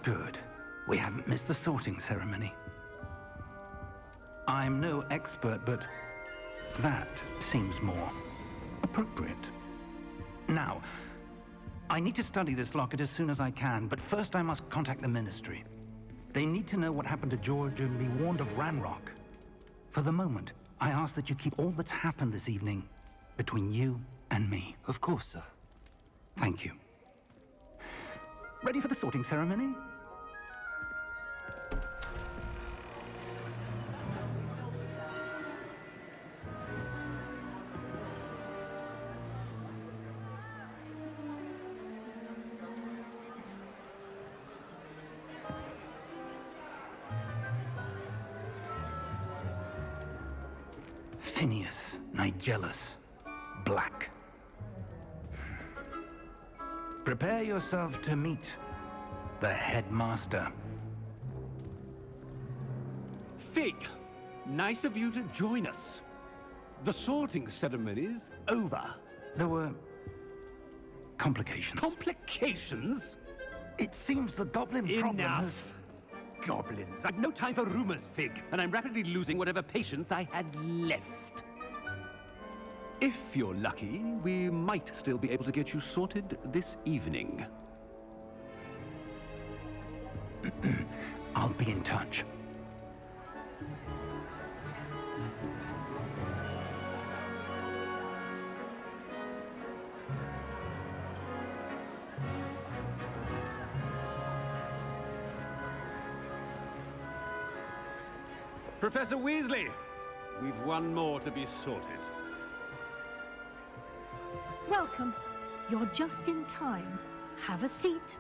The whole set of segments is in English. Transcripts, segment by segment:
Good. We haven't missed the sorting ceremony. I'm no expert, but that seems more appropriate. Now, I need to study this locket as soon as I can, but first I must contact the Ministry. They need to know what happened to George and be warned of Ragnarök. For the moment, I ask that you keep all that's happened this evening between you and me. Of course, sir. Thank you. Ready for the sorting ceremony? Phineas, Nigellus, Black. Prepare yourself to meet the headmaster. Fig, nice of you to join us. The sorting ceremony's over. There were complications. Complications? It seems the goblin problem has... Enough! Goblins. I've no time for rumors, Fig, and I'm rapidly losing whatever patience I had left. If you're lucky, we might still be able to get you sorted this evening. I'll be in touch. Professor Weasley, we've one more to be sorted. Welcome. You're just in time. Have a seat.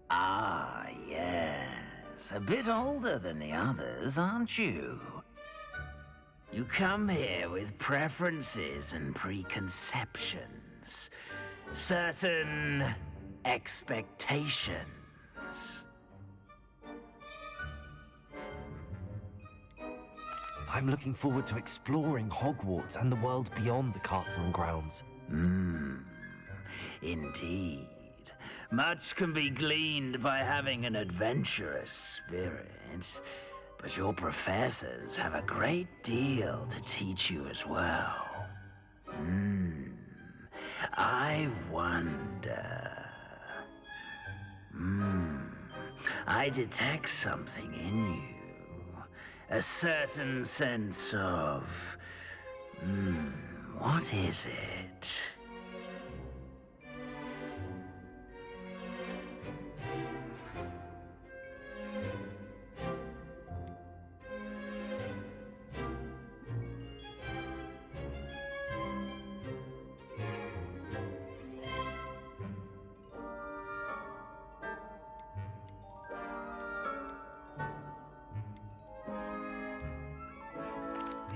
Ah, yes. A bit older than the others, aren't you? You come here with preferences and preconceptions. Certain expectations. I'm looking forward to exploring Hogwarts and the world beyond the castle and grounds. Indeed. Much can be gleaned by having an adventurous spirit, but your professors have a great deal to teach you as well. I wonder... I detect something in you. A certain sense of... what is it?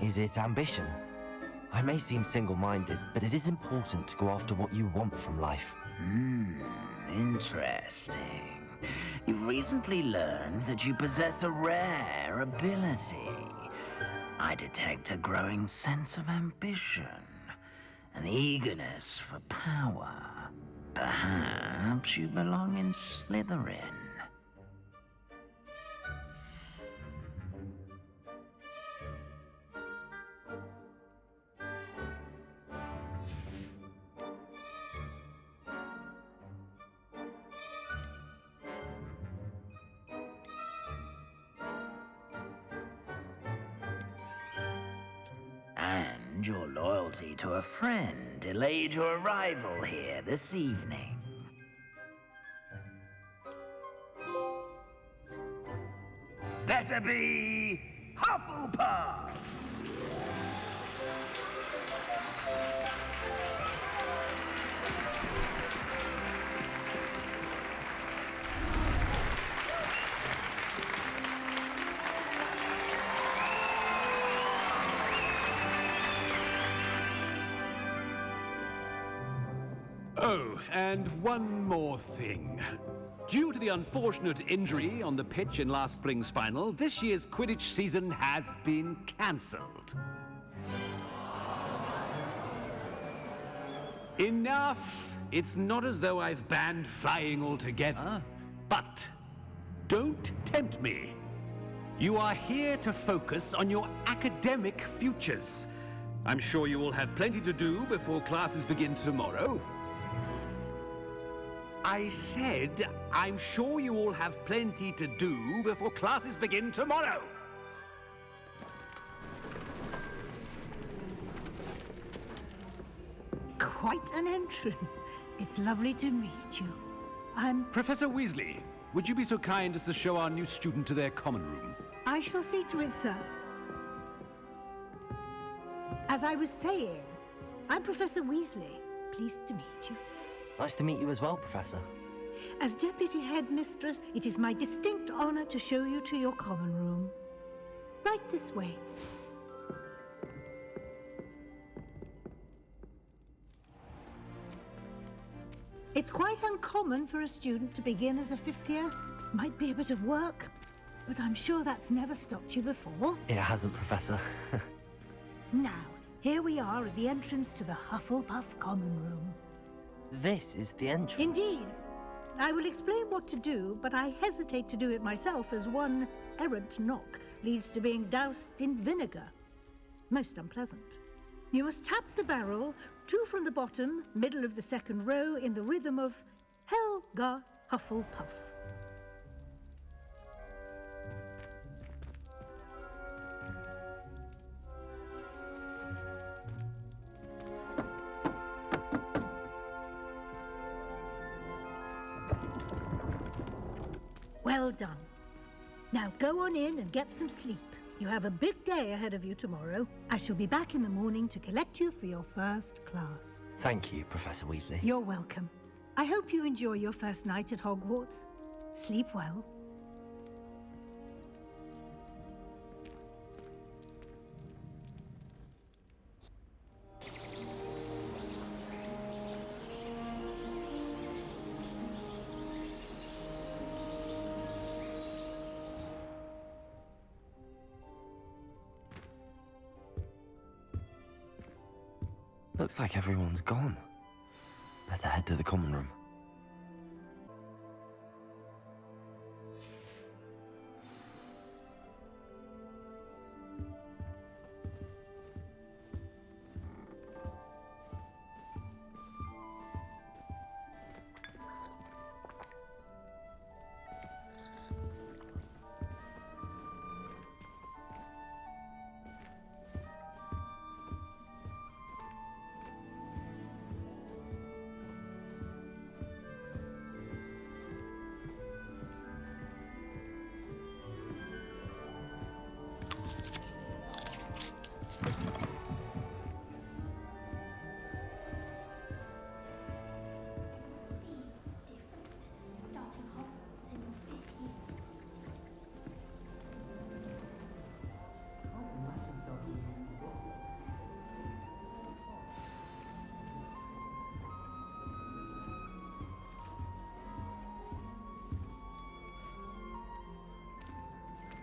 Is it ambition? I may seem single-minded, but it is important to go after what you want from life. Interesting. You've recently learned that you possess a rare ability. I detect a growing sense of ambition, an eagerness for power. Perhaps you belong in Slytherin. And your loyalty to a friend delayed your arrival here this evening. Better be Hufflepuff! Oh, and one more thing. Due to the unfortunate injury on the pitch in last spring's final, this year's Quidditch season has been cancelled. Enough! It's not as though I've banned flying altogether, but don't tempt me. You are here to focus on your academic futures. I'm sure you will have plenty to do before classes begin tomorrow. I said, I'm sure you all have plenty to do before classes begin tomorrow. Quite an entrance. It's lovely to meet you. I'm... Professor Weasley, would you be so kind as to show our new student to their common room? I shall see to it, sir. As I was saying, I'm Professor Weasley. Pleased to meet you. Nice to meet you as well, Professor. As Deputy Headmistress, it is my distinct honor to show you to your common room. Right this way. It's quite uncommon for a student to begin as a fifth year. Might be a bit of work, but I'm sure that's never stopped you before. It hasn't, Professor. Now, here we are at the entrance to the Hufflepuff common room. This is the entrance. Indeed. I will explain what to do, but I hesitate to do it myself as one errant knock leads to being doused in vinegar. Most unpleasant. You must tap the barrel, 2 from the bottom, middle of the second row, in the rhythm of Helga Hufflepuff. Well done. Now go on in and get some sleep. You have a big day ahead of you tomorrow. I shall be back in the morning to collect you for your first class. Thank you, Professor Weasley. You're welcome. I hope you enjoy your first night at Hogwarts. Sleep well. Looks like everyone's gone. Better head to the common room.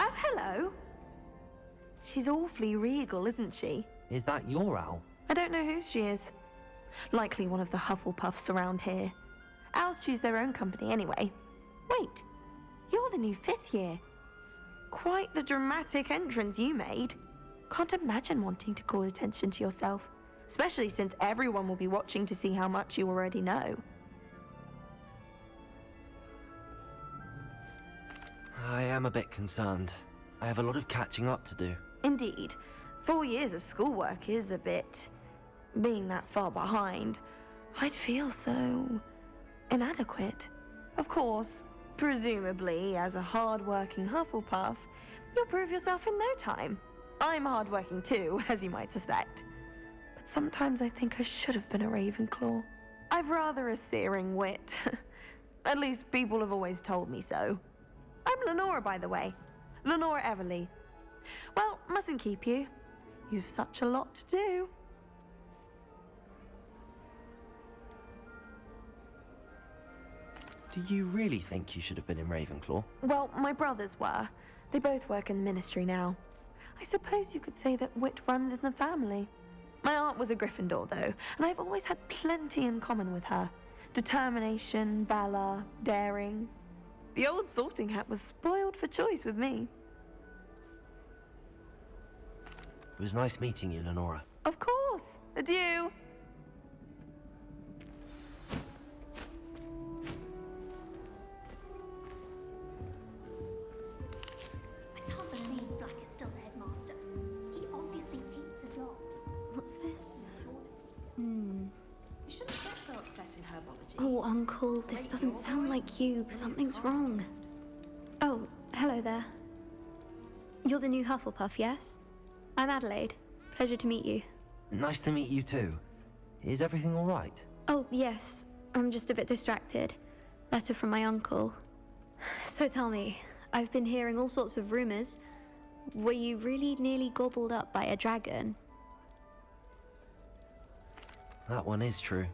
Oh, hello. She's awfully regal, isn't she? Is that your owl? I don't know who she is. Likely one of the Hufflepuffs around here. Owls choose their own company anyway. Wait, you're the new 5th year. Quite the dramatic entrance you made. Can't imagine wanting to call attention to yourself, especially since everyone will be watching to see how much you already know. I am a bit concerned. I have a lot of catching up to do. Indeed, 4 years of schoolwork is a bit... being that far behind, I'd feel so... inadequate. Of course, presumably, as a hard-working Hufflepuff, you'll prove yourself in no time. I'm hard-working too, as you might suspect. But sometimes I think I should have been a Ravenclaw. I've rather a searing wit. At least people have always told me so. I'm Lenora, by the way. Lenora Everly. Well, mustn't keep you. You've such a lot to do. Do you really think you should have been in Ravenclaw? Well, my brothers were. They both work in the ministry now. I suppose you could say that wit runs in the family. My aunt was a Gryffindor, though, and I've always had plenty in common with her. Determination, valor, daring. The old sorting hat was spoiled for choice with me. It was nice meeting you, Lenora. Of course. Adieu. I can't believe Black is still the headmaster. He obviously hates the job. What's this? You shouldn't get so upset in herbology. Oh, Uncle, this doesn't sound like you. Something's wrong. Oh, hello there. You're the new Hufflepuff, yes? I'm Adelaide. Pleasure to meet you. Nice to meet you too. Is everything all right? Oh, yes. I'm just a bit distracted. Letter from my uncle. So tell me, I've been hearing all sorts of rumors. Were you really nearly gobbled up by a dragon? That one is true.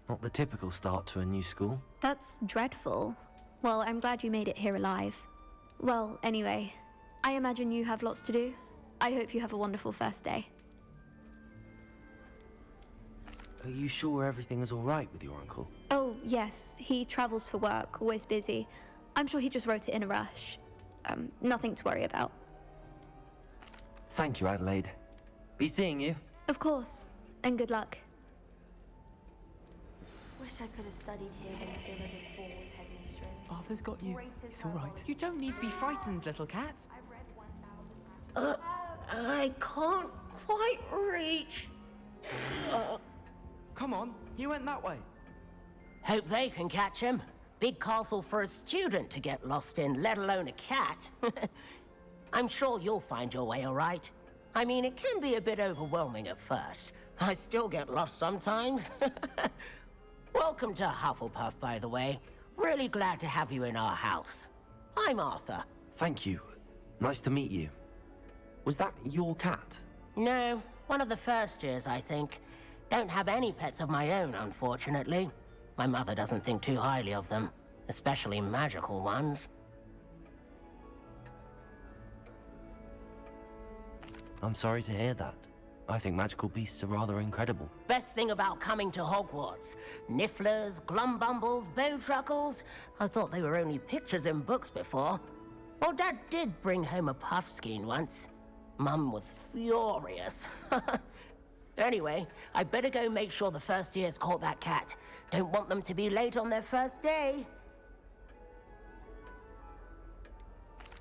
Not the typical start to a new school. That's dreadful. Well, I'm glad you made it here alive. Well, anyway, I imagine you have lots to do. I hope you have a wonderful first day. Are you sure everything is all right with your uncle? Oh, yes. He travels for work, always busy. I'm sure he just wrote it in a rush. Nothing to worry about. Thank you, Adelaide. Be seeing you. Of course. And good luck. Wish I could have studied here when Philippa's Ball was headmistress. Arthur's got you. It's all right. You don't need to be frightened, little cat. I can't quite reach. Come on, you went that way. Hope they can catch him. Big castle for a student to get lost in, let alone a cat. I'm sure you'll find your way all right. I mean, it can be a bit overwhelming at first. I still get lost sometimes. Welcome to Hufflepuff, by the way. Really glad to have you in our house. I'm Arthur. Thank you. Nice to meet you. Was that your cat? No, one of the first years, I think. Don't have any pets of my own, unfortunately. My mother doesn't think too highly of them, especially magical ones. I'm sorry to hear that. I think magical beasts are rather incredible. Best thing about coming to Hogwarts. Nifflers, glumbumbles, bowtruckles. I thought they were only pictures in books before. Well, Dad did bring home a puffskein once. Mum was furious. Anyway, I better go make sure the first years caught that cat. Don't want them to be late on their first day.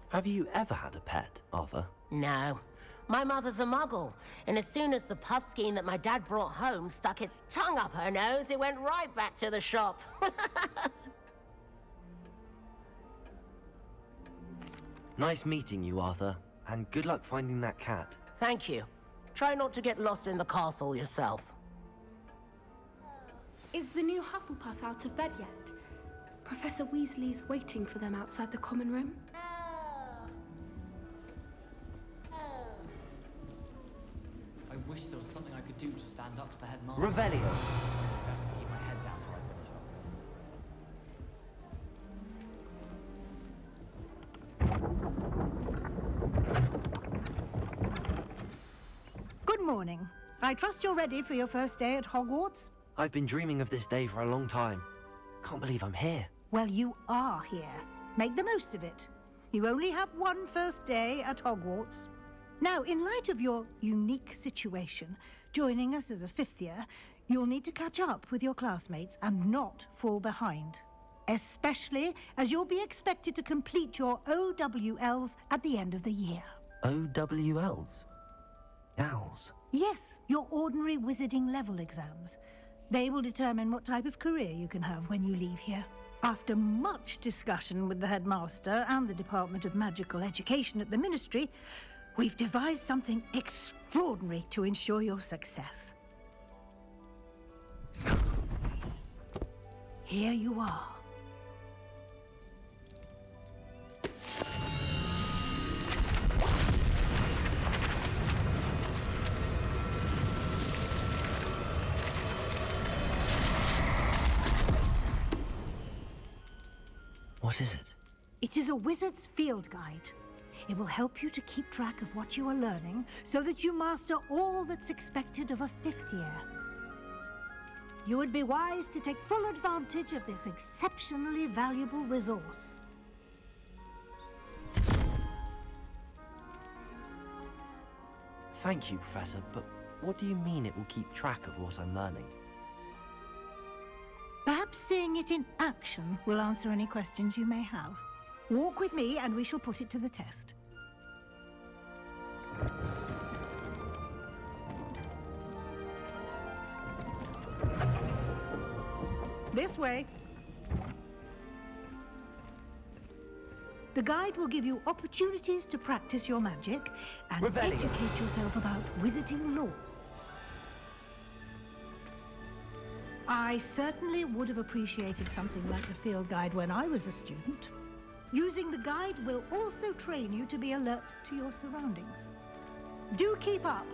Have you ever had a pet, Arthur? No. My mother's a muggle, and as soon as the puffskein that my dad brought home stuck its tongue up her nose, it went right back to the shop. Nice meeting you, Arthur, and good luck finding that cat. Thank you. Try not to get lost in the castle yourself. Is the new Hufflepuff out of bed yet? Professor Weasley's waiting for them outside the common room. I wish there was something I could do to stand up to the headmaster. Revelio. Best to keep my head down till I Good morning. I trust you're ready for your first day at Hogwarts? I've been dreaming of this day for a long time. Can't believe I'm here. Well, you are here. Make the most of it. You only have one first day at Hogwarts. Now, in light of your unique situation, joining us as a fifth year, you'll need to catch up with your classmates and not fall behind. Especially as you'll be expected to complete your OWLs at the end of the year. OWLs? Owls? Yes, your ordinary wizarding level exams. They will determine what type of career you can have when you leave here. After much discussion with the headmaster and the Department of Magical Education at the Ministry, we've devised something extraordinary to ensure your success. Here you are. What is it? It is a wizard's field guide. It will help you to keep track of what you are learning so that you master all that's expected of a 5th year. You would be wise to take full advantage of this exceptionally valuable resource. Thank you, Professor, but what do you mean it will keep track of what I'm learning? Perhaps seeing it in action will answer any questions you may have. Walk with me and we shall put it to the test. This way. The guide will give you opportunities to practice your magic and educate yourself about wizarding lore. I certainly would have appreciated something like the field guide when I was a student. Using the guide will also train you to be alert to your surroundings. Do keep up.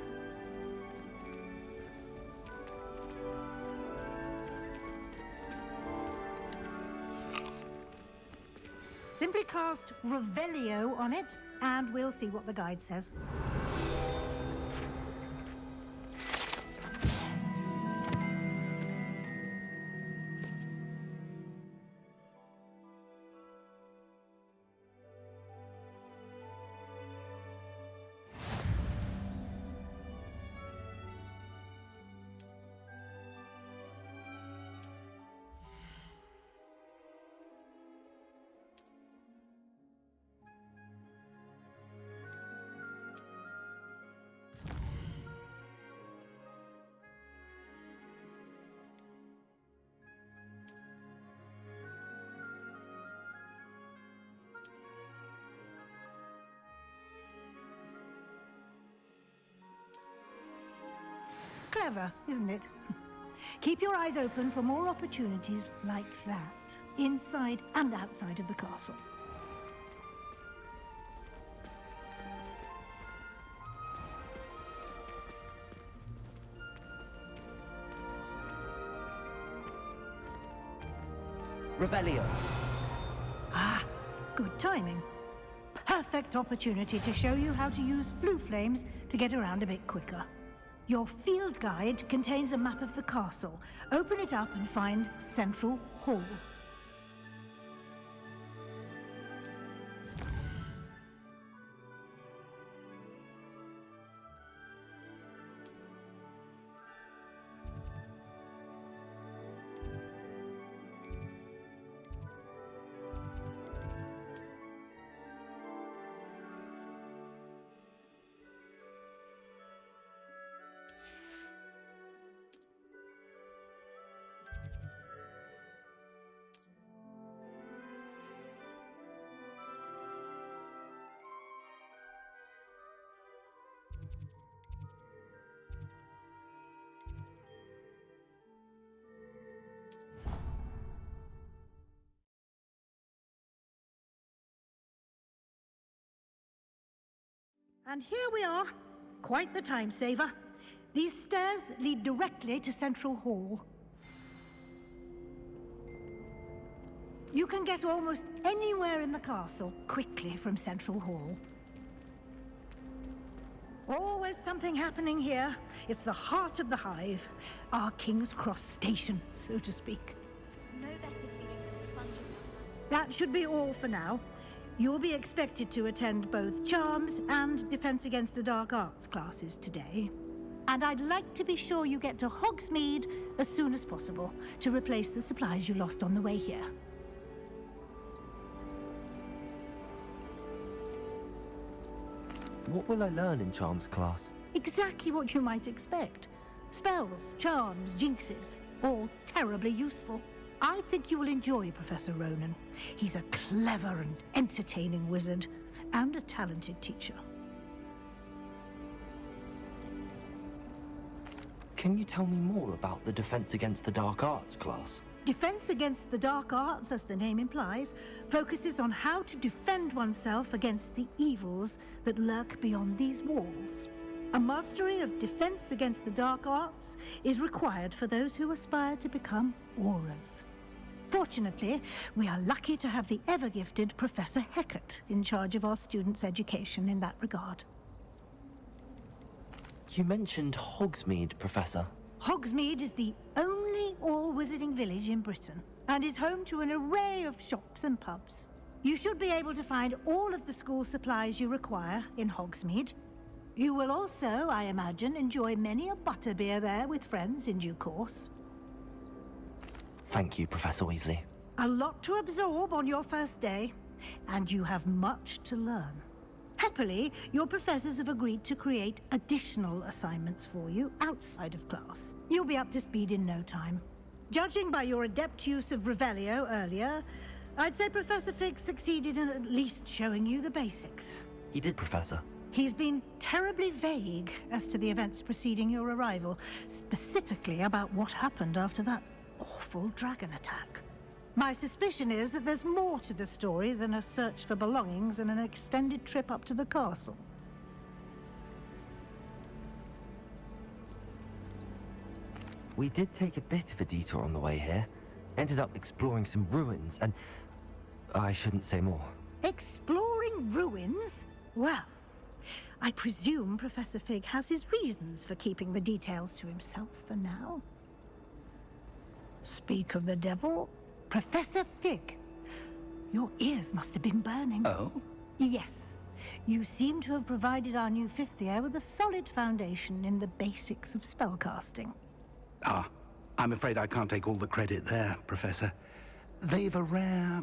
Simply cast Revelio on it, and we'll see what the guide says. Clever, isn't it? Keep your eyes open for more opportunities like that, inside and outside of the castle. Revelio. Ah, good timing. Perfect opportunity to show you how to use flue flames to get around a bit quicker. Your field guide contains a map of the castle. Open it up and find Central Hall. And here we are. Quite the time saver. These stairs lead directly to Central Hall. You can get almost anywhere in the castle quickly from Central Hall. Always something happening here. It's the heart of the hive. Our King's Cross station, so to speak. No better feeling than plunging. That should be all for now. You'll be expected to attend both Charms and Defense Against the Dark Arts classes today. And I'd like to be sure you get to Hogsmeade as soon as possible to replace the supplies you lost on the way here. What will I learn in Charms class? Exactly what you might expect. Spells, charms, jinxes, all terribly useful. I think you will enjoy Professor Ronan. He's a clever and entertaining wizard, and a talented teacher. Can you tell me more about the Defense Against the Dark Arts class? Defense Against the Dark Arts, as the name implies, focuses on how to defend oneself against the evils that lurk beyond these walls. A mastery of Defense Against the Dark Arts is required for those who aspire to become Auras. Fortunately, we are lucky to have the ever-gifted Professor Hecat in charge of our students' education in that regard. You mentioned Hogsmeade, Professor. Hogsmeade is the only all-wizarding village in Britain and is home to an array of shops and pubs. You should be able to find all of the school supplies you require in Hogsmeade. You will also, I imagine, enjoy many a butterbeer there with friends in due course. Thank you, Professor Weasley. A lot to absorb on your first day, and you have much to learn. Happily, your professors have agreed to create additional assignments for you outside of class. You'll be up to speed in no time. Judging by your adept use of Revelio earlier, I'd say Professor Fig succeeded in at least showing you the basics. He did, Professor. He's been terribly vague as to the events preceding your arrival, specifically about what happened after that awful dragon attack. My suspicion is that there's more to the story than a search for belongings and an extended trip up to the castle. We did take a bit of a detour on the way here. Ended up exploring some ruins and... I shouldn't say more. Exploring ruins? Well, I presume Professor Fig has his reasons for keeping the details to himself for now. Speak of the devil, Professor Fig. Your ears must have been burning. Oh? Yes. You seem to have provided our new fifth year with a solid foundation in the basics of spellcasting. Ah, I'm afraid I can't take all the credit there, Professor. They've a rare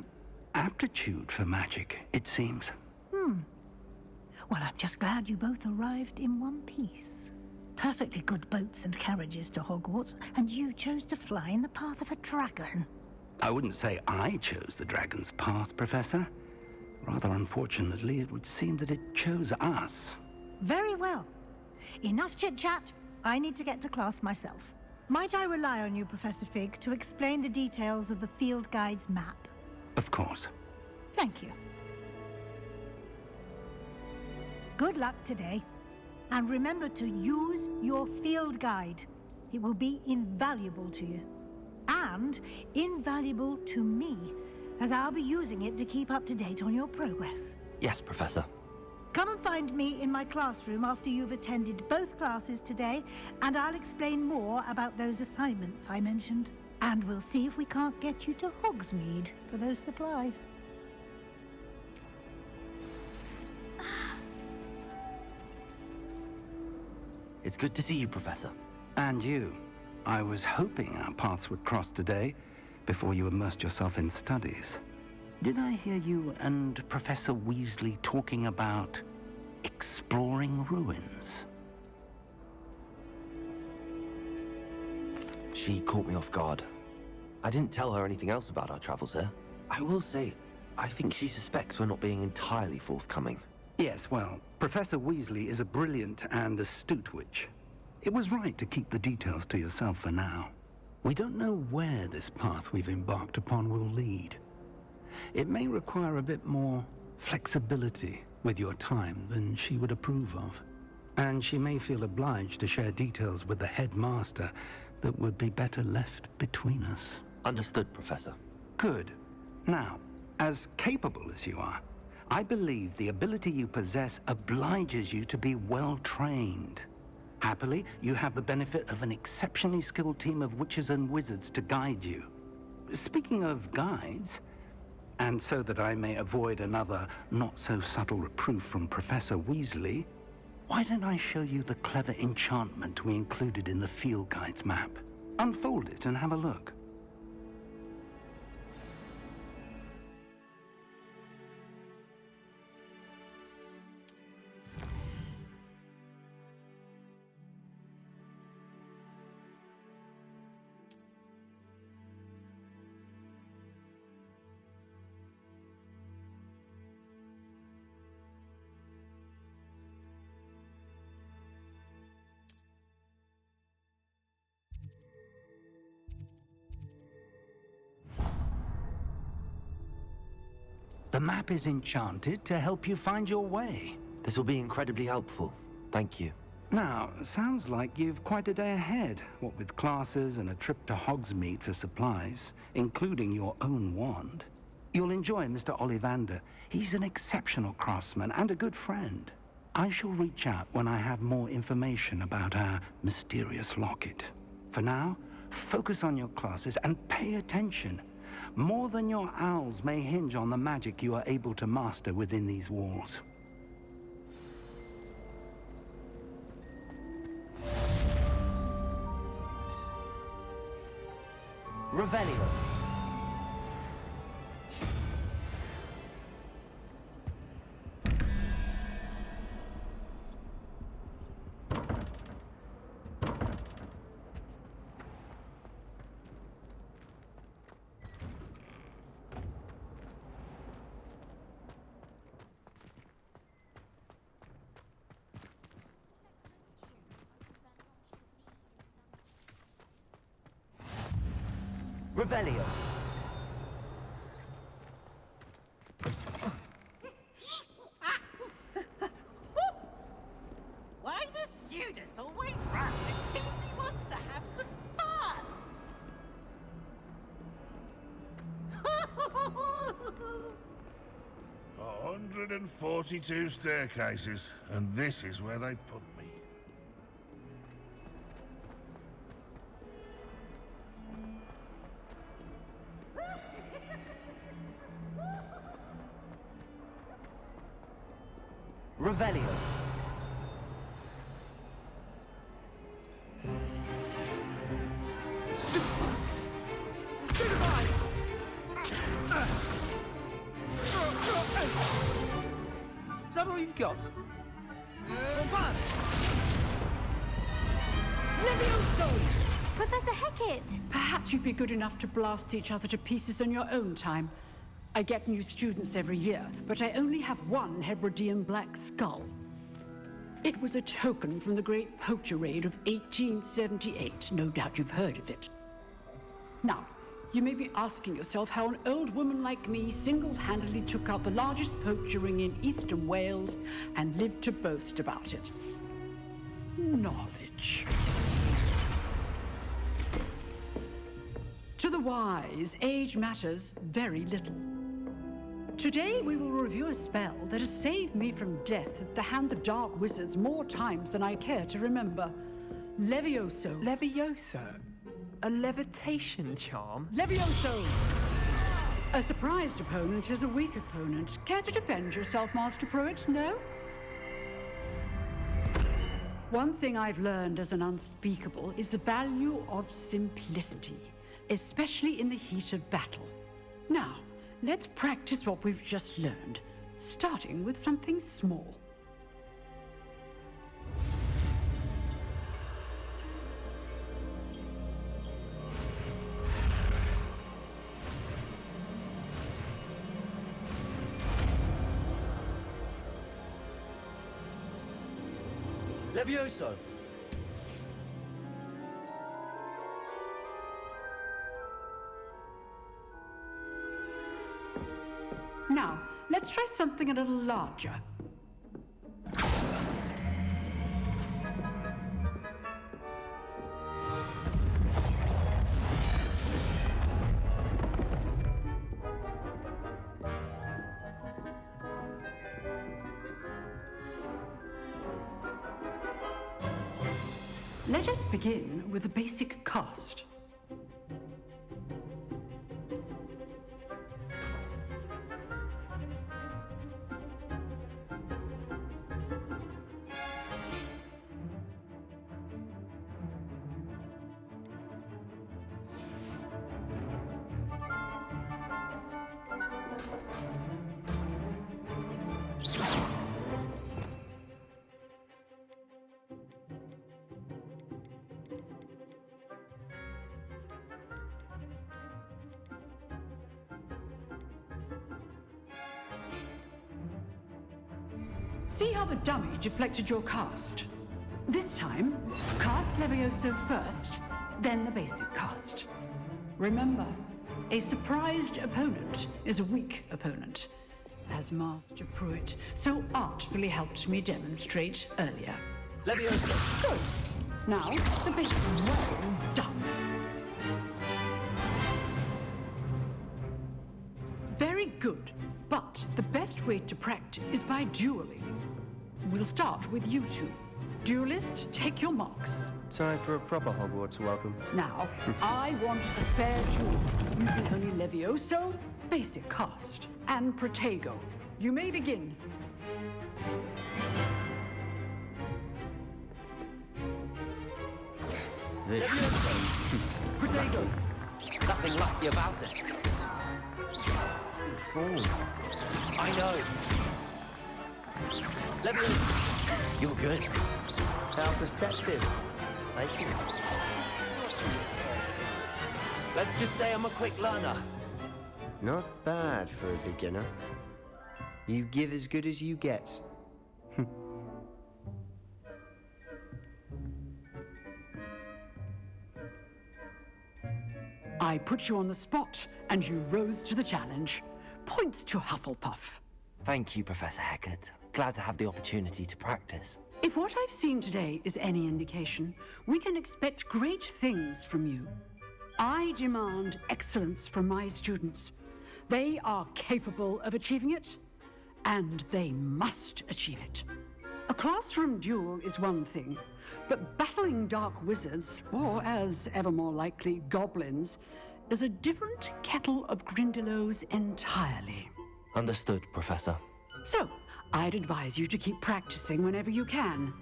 aptitude for magic, it seems. Well, I'm just glad you both arrived in one piece. Perfectly good boats and carriages to Hogwarts, and you chose to fly in the path of a dragon. I wouldn't say I chose the dragon's path, Professor. Rather unfortunately, it would seem that it chose us. Very well. Enough chit-chat. I need to get to class myself. Might I rely on you, Professor Fig, to explain the details of the field guide's map? Of course. Thank you. Good luck today. And remember to use your field guide. It will be invaluable to you. And invaluable to me, as I'll be using it to keep up to date on your progress. Yes, Professor. Come and find me in my classroom after you've attended both classes today, and I'll explain more about those assignments I mentioned. And we'll see if we can't get you to Hogsmeade for those supplies. It's good to see you, Professor. And you. I was hoping our paths would cross today, before you immersed yourself in studies. Did I hear you and Professor Weasley talking about exploring ruins? She caught me off guard. I didn't tell her anything else about our travels here. I will say, I think she suspects we're not being entirely forthcoming. Yes, well, Professor Weasley is a brilliant and astute witch. It was right to keep the details to yourself for now. We don't know where this path we've embarked upon will lead. It may require a bit more flexibility with your time than she would approve of. And she may feel obliged to share details with the headmaster that would be better left between us. Understood, Professor. Good. Now, as capable as you are, I believe the ability you possess obliges you to be well-trained. Happily, you have the benefit of an exceptionally skilled team of witches and wizards to guide you. Speaking of guides, and so that I may avoid another not-so-subtle reproof from Professor Weasley, why don't I show you the clever enchantment we included in the field guide's map? Unfold it and have a look. The map is enchanted to help you find your way. This will be incredibly helpful. Thank you. Now, sounds like you've quite a day ahead, what with classes and a trip to Hogsmeade for supplies, including your own wand. You'll enjoy Mr. Ollivander. He's an exceptional craftsman and a good friend. I shall reach out when I have more information about our mysterious locket. For now, focus on your classes and pay attention. More than your owls may hinge on the magic you are able to master within these walls. Revelio. Revelio. Why do students always run when Kingsley wants to have some fun? 142 staircases, and this is where they put me. Revelio. Stupefy! Is that all you've got? Levioso! Professor Hecat! Perhaps you'd be good enough to blast each other to pieces on your own time. I get new students every year, but I only have one Hebridean black skull. It was a token from the Great Poacher Raid of 1878. No doubt you've heard of it. Now, you may be asking yourself how an old woman like me single-handedly took out the largest poacher ring in eastern Wales and lived to boast about it. Knowledge. To the wise, age matters very little. Today we will review a spell that has saved me from death at the hands of dark wizards more times than I care to remember. Levioso. Levioso? A levitation charm? Levioso! A surprised opponent is a weak opponent. Care to defend yourself, Master Pruitt? No? One thing I've learned as an unspeakable is the value of simplicity, especially in the heat of battle. Now, let's practice what we've just learned, starting with something small. Levioso. Now, let's try something a little larger. Let us begin with a basic cast. See how the dummy deflected your cast? This time, cast Levioso first, then the basic cast. Remember, a surprised opponent is a weak opponent, as Master Pruitt so artfully helped me demonstrate earlier. Levioso! Good. Now, the basics. Well done. Very good. But the best way to practice is by dueling. We'll start with you two. Duelists, take your marks. Time for a proper Hogwarts welcome. Now, I want a fair duel, using only Levioso, basic cast, and Protego. You may begin. Protego! Nothing lucky about it. Fool. I know. Levioso! You're good. How perceptive. Thank you. Let's just say I'm a quick learner. Not bad for a beginner. You give as good as you get. I put you on the spot, and you rose to the challenge. Points to Hufflepuff. Thank you, Professor Hecat. Glad to have the opportunity to practice. If what I've seen today is any indication, we can expect great things from you. I demand excellence from my students. They are capable of achieving it, and they must achieve it. A classroom duel is one thing, but battling dark wizards, or as ever more likely, goblins, is a different kettle of Grindylows entirely. Understood, Professor. So, I'd advise you to keep practicing whenever you can.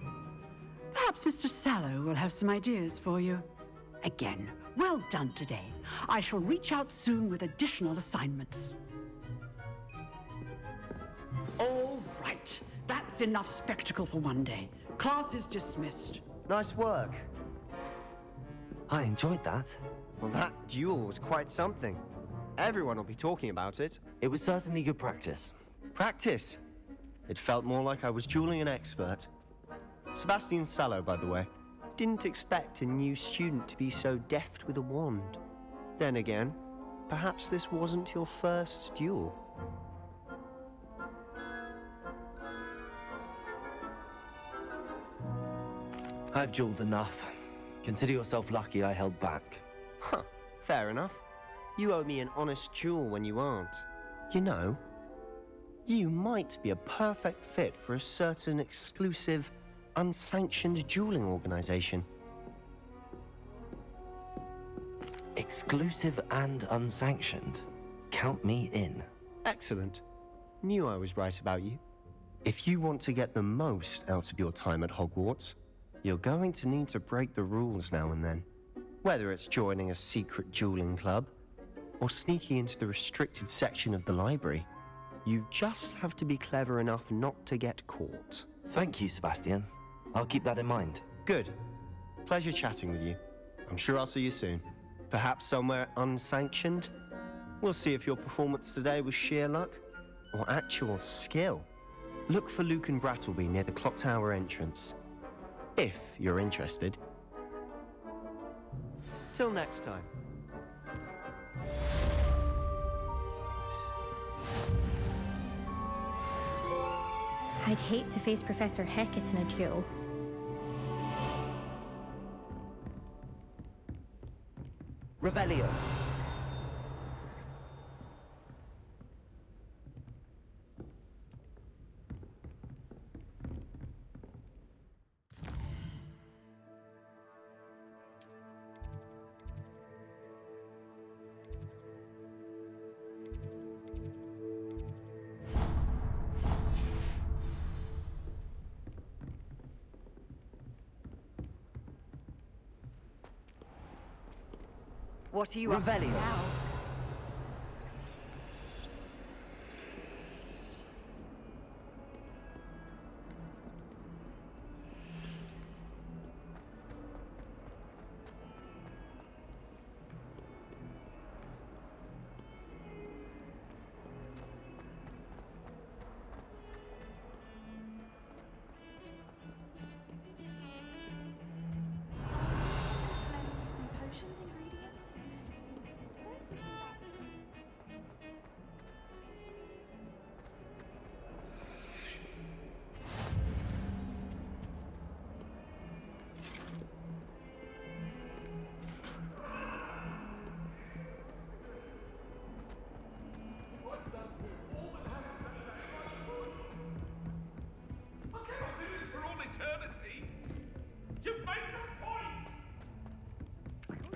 Perhaps Mr. Sallow will have some ideas for you. Again, well done today. I shall reach out soon with additional assignments. All right. That's enough spectacle for one day. Class is dismissed. Nice work. I enjoyed that. Well, that duel was quite something. Everyone will be talking about it. It was certainly good practice. Practice? It felt more like I was dueling an expert. Sebastian Sallow, by the way. Didn't expect a new student to be so deft with a wand. Then again, perhaps this wasn't your first duel. I've dueled enough. Consider yourself lucky I held back. Huh, fair enough. You owe me an honest duel when you aren't. You know, you might be a perfect fit for a certain exclusive, unsanctioned dueling organization. Exclusive and unsanctioned? Count me in. Excellent. Knew I was right about you. If you want to get the most out of your time at Hogwarts, you're going to need to break the rules now and then. Whether it's joining a secret dueling club, or sneaking into the restricted section of the library, you just have to be clever enough not to get caught. Thank you, Sebastian. I'll keep that in mind. Good. Pleasure chatting with you. I'm sure I'll see you soon. Perhaps somewhere unsanctioned? We'll see if your performance today was sheer luck or actual skill. Look for Luke and Brattleby near the clock tower entrance. If you're interested. Till next time. I'd hate to face Professor Hecat in a duel. Revelio. What are you up to Revelio. now?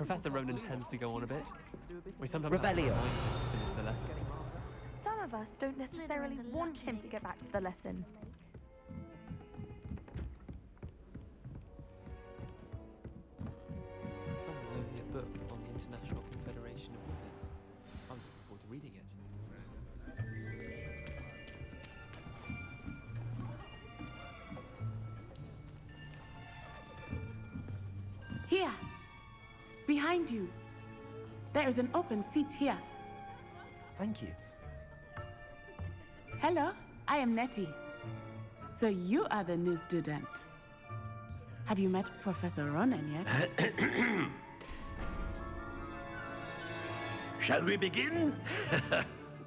Professor Ronan tends to go on a bit. We sometimes Revelio. finish the lesson. Some of us don't necessarily want him to get back to the lesson. Someone loaned me a book on the International Confederation of Wizards. I was looking forward to reading it. Here! Behind you! There is an open seat here. Thank you. Hello, I am Nettie. So you are the new student. Have you met Professor Ronan yet? Shall we begin?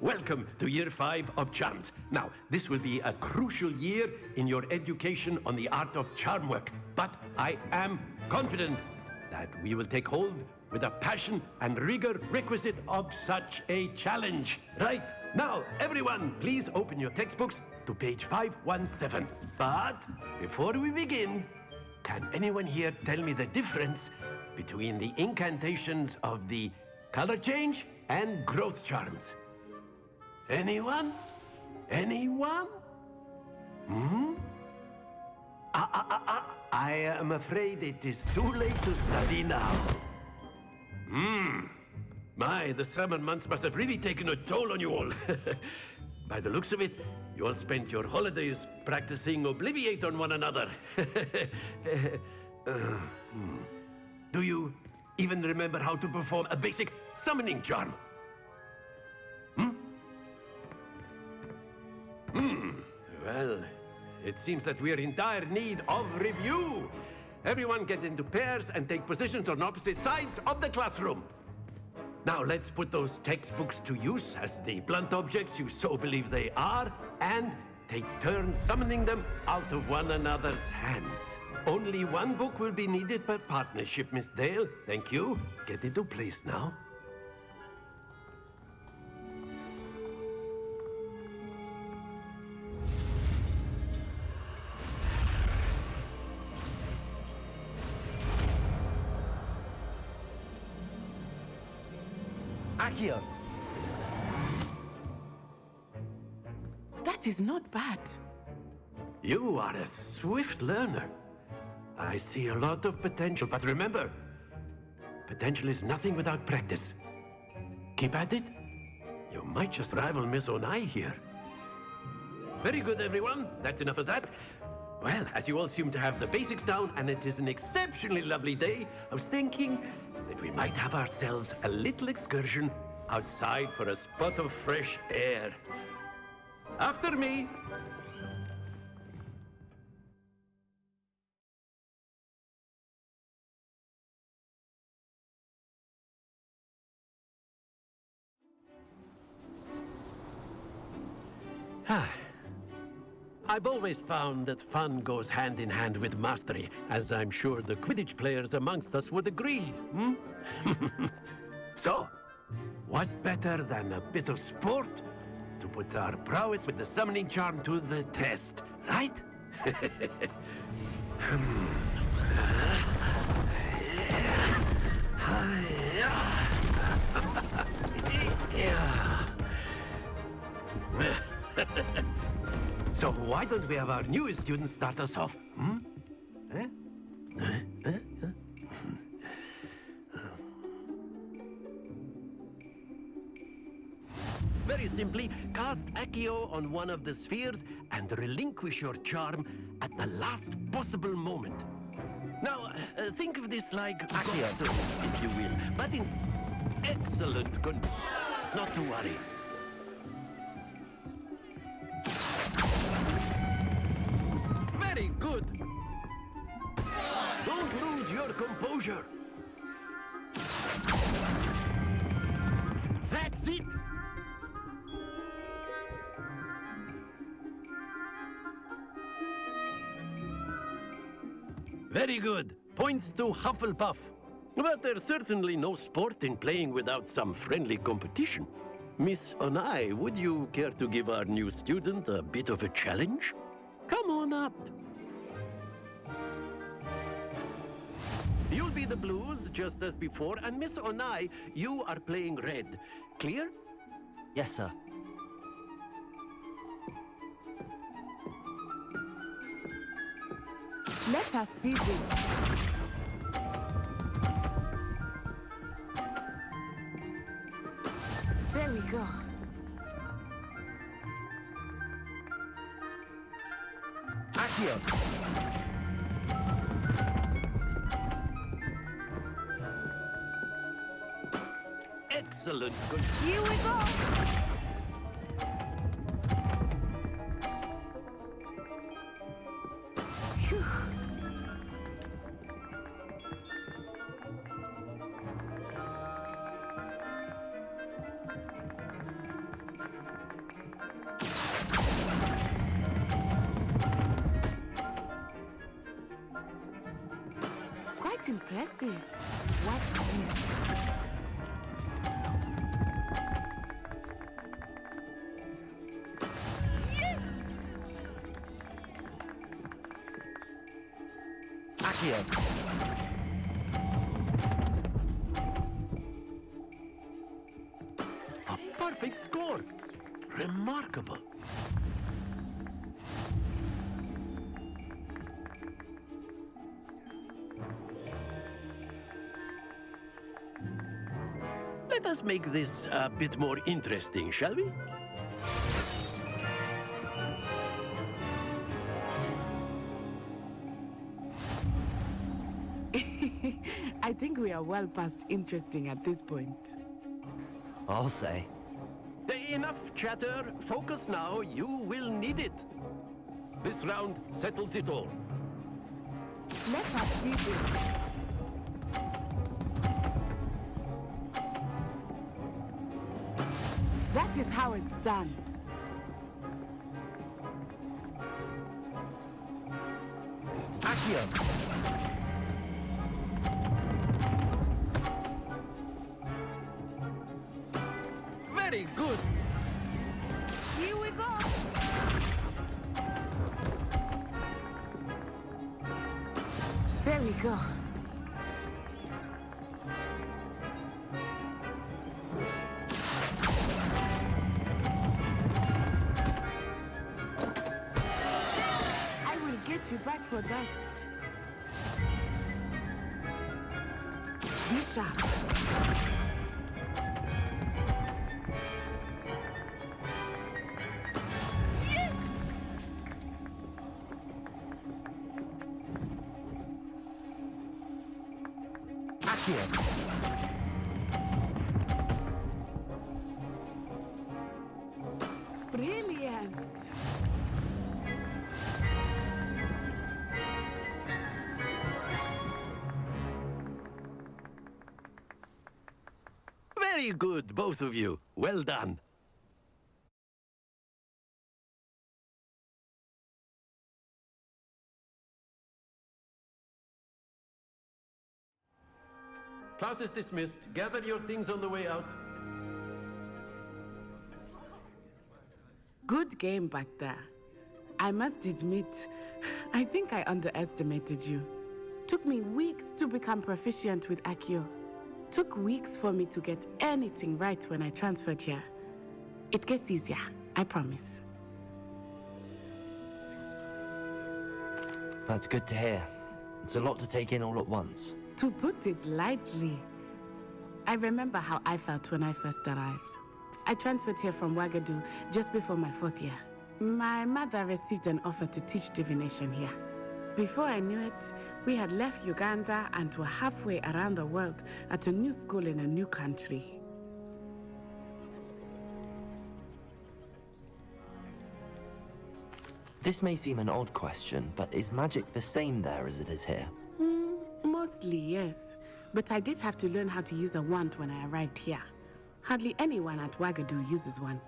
Welcome to Year 5 of Charms. Now, this will be a crucial year in your education on the art of charm work, but I am confident that we will take hold with the passion and rigor requisite of such a challenge. Right, now, everyone, please open your textbooks to page 517. But before we begin, can anyone here tell me the difference between the incantations of the color change and growth charms? Anyone? Anyone? I am afraid it is too late to study now. My, the summer months must have really taken a toll on you all. By the looks of it, you all spent your holidays practicing Obliviate on one another. Do you even remember how to perform a basic summoning charm? Well, it seems that we are in dire need of review. Everyone get into pairs and take positions on opposite sides of the classroom. Now let's put those textbooks to use as the blunt objects you so believe they are, and take turns summoning them out of one another's hands. Only one book will be needed per partnership, Miss Dale. Thank you. Get into place now. Accio! That is not bad. You are a swift learner. I see a lot of potential, but remember, potential is nothing without practice. Keep at it. You might just rival Miss Onai here. Very good, everyone. That's enough of that. Well, as you all seem to have the basics down, and it is an exceptionally lovely day, I was thinking that we might have ourselves a little excursion outside for a spot of fresh air. After me. I've always found that fun goes hand in hand with mastery, as I'm sure the Quidditch players amongst us would agree, So, what better than a bit of sport to put our prowess with the summoning charm to the test, right? So why don't we have our newest student start us off? Very simply, cast Accio on one of the spheres and relinquish your charm at the last possible moment. Now, think of this like Accio, if you will, but in excellent not to worry. Very good. Don't lose your composure. That's it. Very good. Points to Hufflepuff. But there's certainly no sport in playing without some friendly competition. Miss Onai, would you care to give our new student a bit of a challenge? Come on up. You'll be the blues, just as before, and Miss Onai, you are playing red. Clear? Yes, sir. Let us see this. There we go. Accio! Excellent. Good. Here we go. Phew. Quite impressive. Watch this. Accio! A perfect score. Remarkable. Let us make this a bit more interesting, shall we? I think we are well past interesting at this point. I'll say. Enough chatter. Focus now. You will need it. This round settles it all. Let us see this. That is how it's done. Accio! Very good. Here we go. There we go. I will get you back for that. Be sharp. Brilliant. Very good, both of you. Well done. Class is dismissed. Gather your things on the way out. Good game back there. I must admit, I think I underestimated you. Took me weeks to become proficient with Accio. Took weeks for me to get anything right when I transferred here. It gets easier, I promise. That's good to hear. It's a lot to take in all at once. To put it lightly, I remember how I felt when I first arrived. I transferred here from Ouagadougou just before my 4th year. My mother received an offer to teach divination here. Before I knew it, we had left Uganda and were halfway around the world at a new school in a new country. This may seem an odd question, but is magic the same there as it is here? Mostly, yes. But I did have to learn how to use a wand when I arrived here. Hardly anyone at Ouagadougou uses one.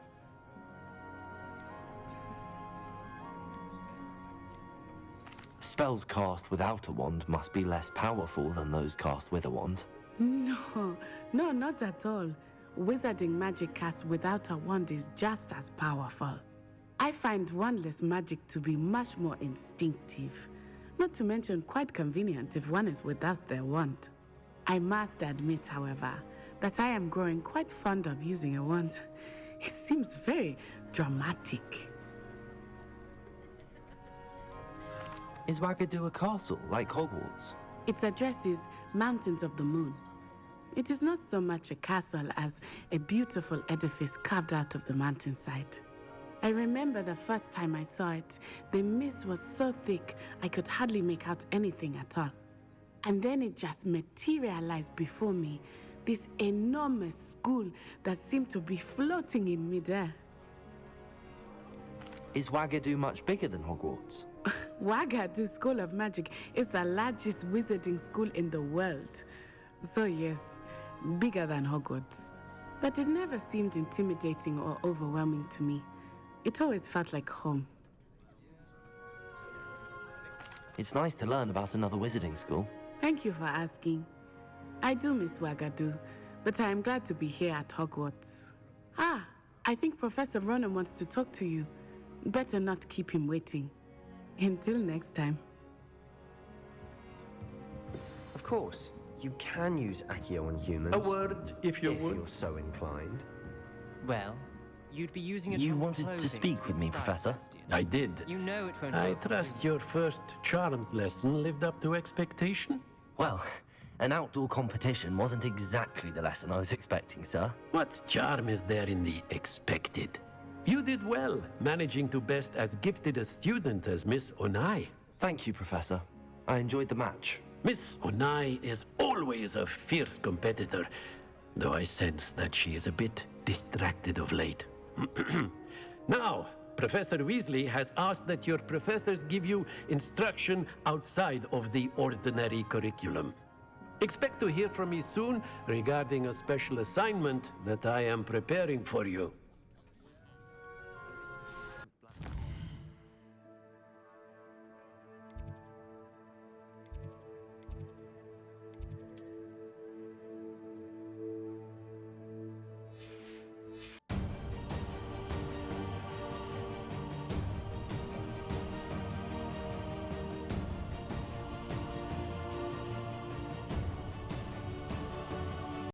Spells cast without a wand must be less powerful than those cast with a wand. No, not at all. Wizarding magic cast without a wand is just as powerful. I find wandless magic to be much more instinctive. Not to mention quite convenient if one is without their wand. I must admit, however, that I am growing quite fond of using a wand. It seems very dramatic. Is Wagadu a castle, like Hogwarts? Its address is Mountains of the Moon. It is not so much a castle as a beautiful edifice carved out of the mountainside. I remember the first time I saw it, the mist was so thick I could hardly make out anything at all. And then it just materialized before me, this enormous school that seemed to be floating in midair. Is Wagadu much bigger than Hogwarts? Wagadu School of Magic is the largest wizarding school in the world. So yes, bigger than Hogwarts. But it never seemed intimidating or overwhelming to me. It always felt like home. It's nice to learn about another wizarding school. Thank you for asking. I do miss Wagadu, but I am glad to be here at Hogwarts. Ah, I think Professor Ronan wants to talk to you. Better not keep him waiting. Until next time. Of course, you can use Accio on humans. A word, if you would. If you're so inclined. Well, you'd be using it. You wanted to speak with me, Professor? I did. You know it won't. I trust your first charms lesson lived up to expectation? Well, an outdoor competition wasn't exactly the lesson I was expecting, sir. What charm is there in the expected? You did well, managing to best as gifted a student as Miss Onai. Thank you, Professor. I enjoyed the match. Miss Onai is always a fierce competitor, though I sense that she is a bit distracted of late. Now, Professor Weasley has asked that your professors give you instruction outside of the ordinary curriculum. Expect to hear from me soon regarding a special assignment that I am preparing for you.